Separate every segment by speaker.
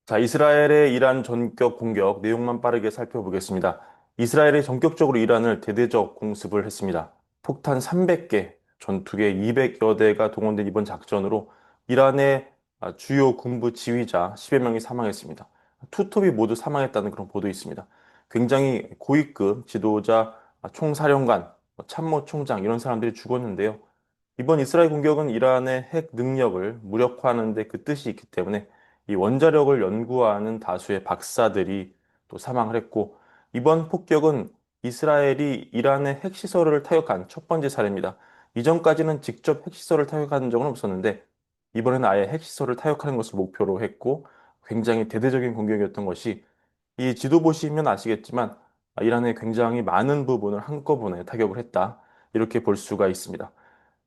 Speaker 1: 자, 이스라엘의 이란 전격 공격 내용만 빠르게 살펴보겠습니다. 이스라엘이 전격적으로 이란을 대대적 공습을 했습니다. 폭탄 300개, 전투기 200여 대가 동원된 이번 작전으로 이란의 주요 군부 지휘자 10여 명이 사망했습니다. 투톱이 모두 사망했다는 그런 보도 있습니다. 굉장히 고위급 지도자, 총사령관, 참모총장 이런 사람들이 죽었는데요. 이번 이스라엘 공격은 이란의 핵 능력을 무력화하는 데 그 뜻이 있기 때문에 이 원자력을 연구하는 다수의 박사들이 또 사망을 했고, 이번 폭격은 이스라엘이 이란의 핵시설을 타격한 첫 번째 사례입니다. 이전까지는 직접 핵시설을 타격한 적은 없었는데 이번에는 아예 핵시설을 타격하는 것을 목표로 했고, 굉장히 대대적인 공격이었던 것이, 이 지도 보시면 아시겠지만 이란의 굉장히 많은 부분을 한꺼번에 타격을 했다, 이렇게 볼 수가 있습니다.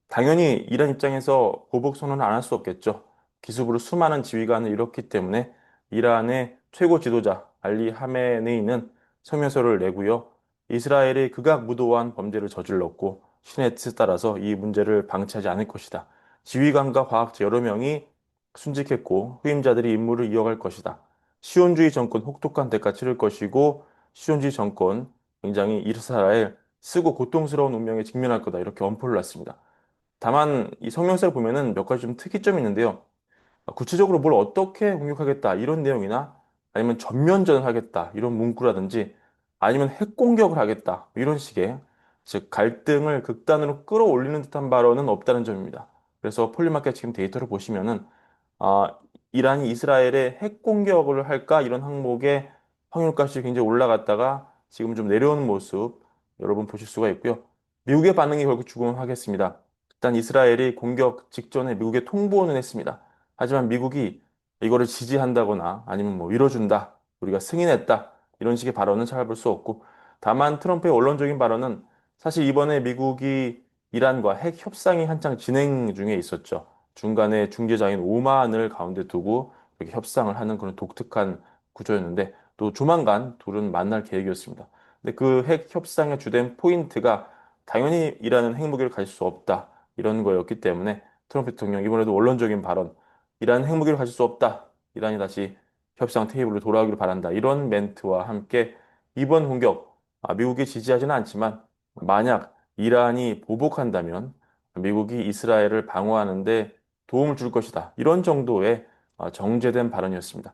Speaker 1: 당연히 이란 입장에서 보복 선언을 안 할 수 없겠죠. 기습으로 수많은 지휘관을 잃었기 때문에 이란의 최고 지도자 알리 하메네이는 성명서를 내고요. 이스라엘이 극악무도한 범죄를 저질렀고 신의 뜻에 따라서 이 문제를 방치하지 않을 것이다. 지휘관과 과학자 여러 명이 순직했고 후임자들이 임무를 이어갈 것이다. 시온주의 정권 혹독한 대가 치를 것이고, 시온주의 정권 굉장히 이스라엘 쓰고 고통스러운 운명에 직면할 거다, 이렇게 엄포를 놨습니다. 다만 이 성명서를 보면은 몇 가지 좀 특이점이 있는데요. 구체적으로 뭘 어떻게 공격하겠다 이런 내용이나, 아니면 전면전을 하겠다 이런 문구라든지, 아니면 핵 공격을 하겠다 이런 식의, 즉 갈등을 극단으로 끌어올리는 듯한 발언은 없다는 점입니다. 그래서 폴리마켓 지금 데이터를 보시면은 아, 이란이 이스라엘에 핵 공격을 할까 이런 항목의 확률값이 굉장히 올라갔다가 지금 좀 내려오는 모습 여러분 보실 수가 있고요. 미국의 반응이 결국 주목하겠습니다. 일단 이스라엘이 공격 직전에 미국에 통보는 했습니다. 하지만 미국이 이거를 지지한다거나 아니면 뭐 밀어준다, 우리가 승인했다 이런 식의 발언은 찾아볼 수 없고, 다만 트럼프의 원론적인 발언은 사실 이번에 미국이 이란과 핵 협상이 한창 진행 중에 있었죠. 중간에 중재자인 오만을 가운데 두고 이렇게 협상을 하는 그런 독특한 구조였는데, 또 조만간 둘은 만날 계획이었습니다. 근데 그 핵 협상의 주된 포인트가 당연히 이란은 핵무기를 가질 수 없다, 이런 거였기 때문에 트럼프 대통령 이번에도 원론적인 발언, 이란 핵무기를 가질 수 없다, 이란이 다시 협상 테이블로 돌아오기를 바란다, 이런 멘트와 함께 이번 공격, 미국이 지지하지는 않지만 만약 이란이 보복한다면 미국이 이스라엘을 방어하는데 도움을 줄 것이다, 이런 정도의 정제된 발언이었습니다.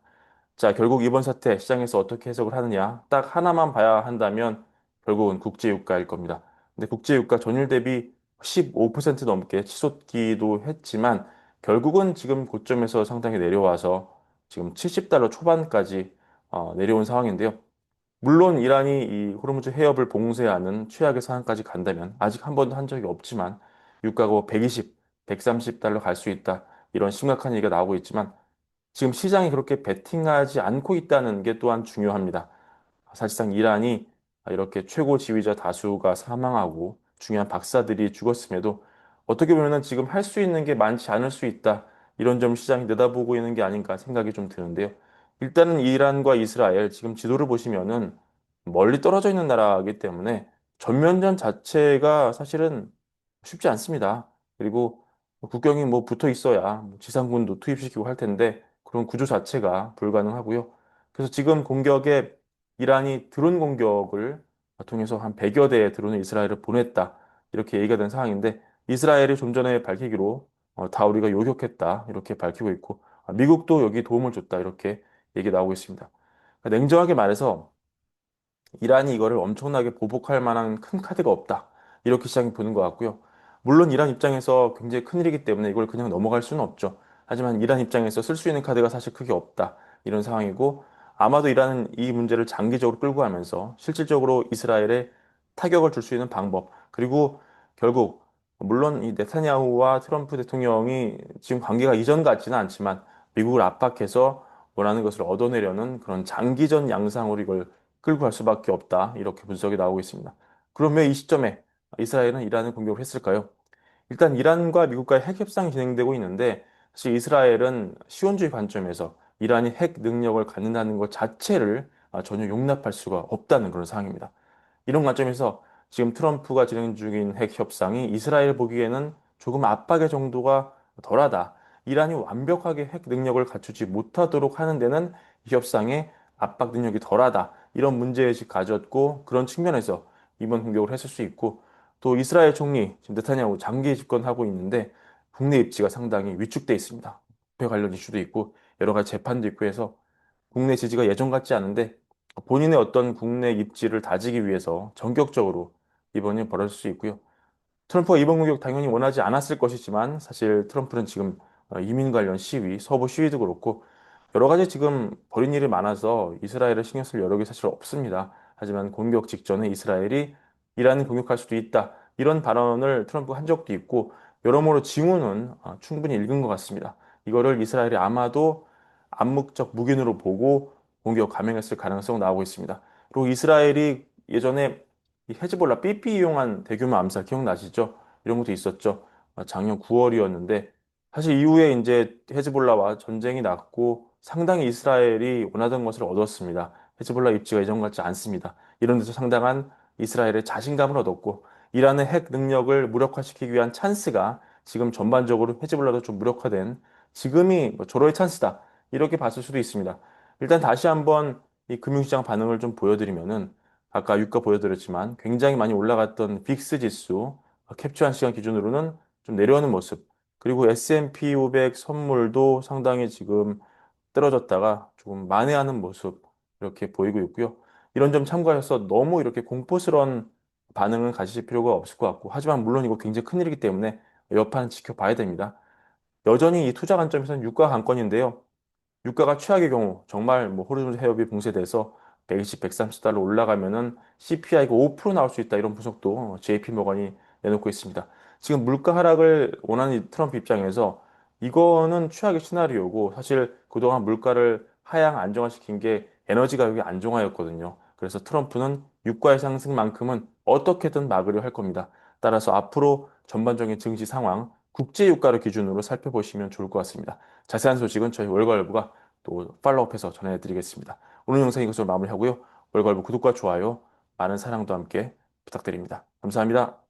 Speaker 1: 자, 결국 이번 사태 시장에서 어떻게 해석을 하느냐, 딱 하나만 봐야 한다면 결국은 국제유가일 겁니다. 근데 국제유가 전일 대비 15% 넘게 치솟기도 했지만 결국은 지금 고점에서 상당히 내려와서 지금 70달러 초반까지 내려온 상황인데요. 물론 이란이 이 호르무즈 해협을 봉쇄하는 최악의 상황까지 간다면, 아직 한 번도 한 적이 없지만 유가가 120, 130달러 갈 수 있다, 이런 심각한 얘기가 나오고 있지만 지금 시장이 그렇게 베팅하지 않고 있다는 게 또한 중요합니다. 사실상 이란이 이렇게 최고 지휘자 다수가 사망하고 중요한 박사들이 죽었음에도 어떻게 보면 지금 할 수 있는 게 많지 않을 수 있다, 이런 점 시장이 내다보고 있는 게 아닌가 생각이 좀 드는데요. 일단은 이란과 이스라엘 지금 지도를 보시면은 멀리 떨어져 있는 나라이기 때문에 전면전 자체가 사실은 쉽지 않습니다. 그리고 국경이 뭐 붙어 있어야 뭐 지상군도 투입시키고 할 텐데 그런 구조 자체가 불가능하고요. 그래서 지금 공격에 이란이 드론 공격을 통해서 한 100여 대의 드론을 이스라엘을 보냈다, 이렇게 얘기가 된 상황인데, 이스라엘이 좀 전에 밝히기로 다 우리가 요격했다, 이렇게 밝히고 있고, 미국도 여기 도움을 줬다, 이렇게 얘기 나오고 있습니다. 그러니까 냉정하게 말해서 이란이 이거를 엄청나게 보복할 만한 큰 카드가 없다, 이렇게 시장이 보는 것 같고요. 물론 이란 입장에서 굉장히 큰일이기 때문에 이걸 그냥 넘어갈 수는 없죠. 하지만 이란 입장에서 쓸 수 있는 카드가 사실 크게 없다, 이런 상황이고, 아마도 이란은 이 문제를 장기적으로 끌고 가면서 실질적으로 이스라엘에 타격을 줄 수 있는 방법, 그리고 결국 물론 이 네타냐후와 트럼프 대통령이 지금 관계가 이전 같지는 않지만 미국을 압박해서 원하는 것을 얻어내려는 그런 장기전 양상으로 이걸 끌고 갈 수밖에 없다, 이렇게 분석이 나오고 있습니다. 그럼 왜 이 시점에 이스라엘은 이란을 공격을 했을까요? 일단 이란과 미국과의 핵 협상이 진행되고 있는데, 사실 이스라엘은 시온주의 관점에서 이란이 핵 능력을 갖는다는 것 자체를 전혀 용납할 수가 없다는 그런 상황입니다. 이런 관점에서 지금 트럼프가 진행 중인 핵 협상이 이스라엘 보기에는 조금 압박의 정도가 덜하다, 이란이 완벽하게 핵 능력을 갖추지 못하도록 하는 데는 이 협상의 압박 능력이 덜하다. 이런 문제의식 가졌고 그런 측면에서 이번 공격을 했을 수 있고 또 이스라엘 총리 지금 네타냐후 장기 집권하고 있는데 국내 입지가 상당히 위축돼 있습니다. 배 관련 이슈도 있고 여러 가지 재판도 있고 해서 국내 지지가 예전 같지 않은데 본인의 어떤 국내 입지를 다지기 위해서 전격적으로 이번이 벌어질 수 있고요. 트럼프가 이번 공격 당연히 원하지 않았을 것이지만 사실 트럼프는 지금 이민 관련 시위, 서부 시위도 그렇고 여러 가지 지금 벌인 일이 많아서 이스라엘을 신경 쓸 여력이 사실 없습니다. 하지만 공격 직전에 이스라엘이 이란을 공격할 수도 있다. 이런 발언을 트럼프가 한 적도 있고 여러모로 징후는 충분히 읽은 것 같습니다. 이거를 이스라엘이 아마도 암묵적 묵인으로 보고 공격 감행했을 가능성이 나오고 있습니다. 그리고 이스라엘이 예전에 이 헤즈볼라 삐삐 이용한 대규모 암살 기억나시죠? 이런 것도 있었죠. 작년 9월이었는데 사실 이후에 이제 헤즈볼라와 전쟁이 났고 상당히 이스라엘이 원하던 것을 얻었습니다. 헤즈볼라 입지가 예전 같지 않습니다. 이런 데서 상당한 이스라엘의 자신감을 얻었고 이란의 핵 능력을 무력화시키기 위한 찬스가 지금 전반적으로 헤즈볼라도 좀 무력화된 지금이 뭐 절호의 찬스다. 이렇게 봤을 수도 있습니다. 일단 다시 한번 이 금융시장 반응을 좀 보여드리면은 아까 유가 보여드렸지만 굉장히 많이 올라갔던 빅스 지수 캡처한 시간 기준으로는 좀 내려오는 모습. 그리고 S&P 500 선물도 상당히 지금 떨어졌다가 조금 만회하는 모습 이렇게 보이고 있고요. 이런 점 참고하셔서 너무 이렇게 공포스러운 반응은 가지실 필요가 없을 것 같고 하지만 물론 이거 굉장히 큰일이기 때문에 여파는 지켜봐야 됩니다. 여전히 이 투자 관점에서는 유가 관건인데요. 유가가 최악의 경우 정말 뭐 호르몬 해협이 봉쇄돼서 120, 130달러 올라가면은 CPI가 5% 나올 수 있다 이런 분석도 JP 모건이 내놓고 있습니다. 지금 물가 하락을 원하는 이 트럼프 입장에서 이거는 최악의 시나리오고 사실 그동안 물가를 하향 안정화시킨 게 에너지 가격이 안정화였거든요. 그래서 트럼프는 유가의 상승만큼은 어떻게든 막으려 할 겁니다. 따라서 앞으로 전반적인 증시 상황, 국제 유가를 기준으로 살펴보시면 좋을 것 같습니다. 자세한 소식은 저희 월가을부가 또 팔로우업해서 전해드리겠습니다. 오늘 영상 이것으로 마무리하고요. 월가을부 구독과 좋아요, 많은 사랑도 함께 부탁드립니다. 감사합니다.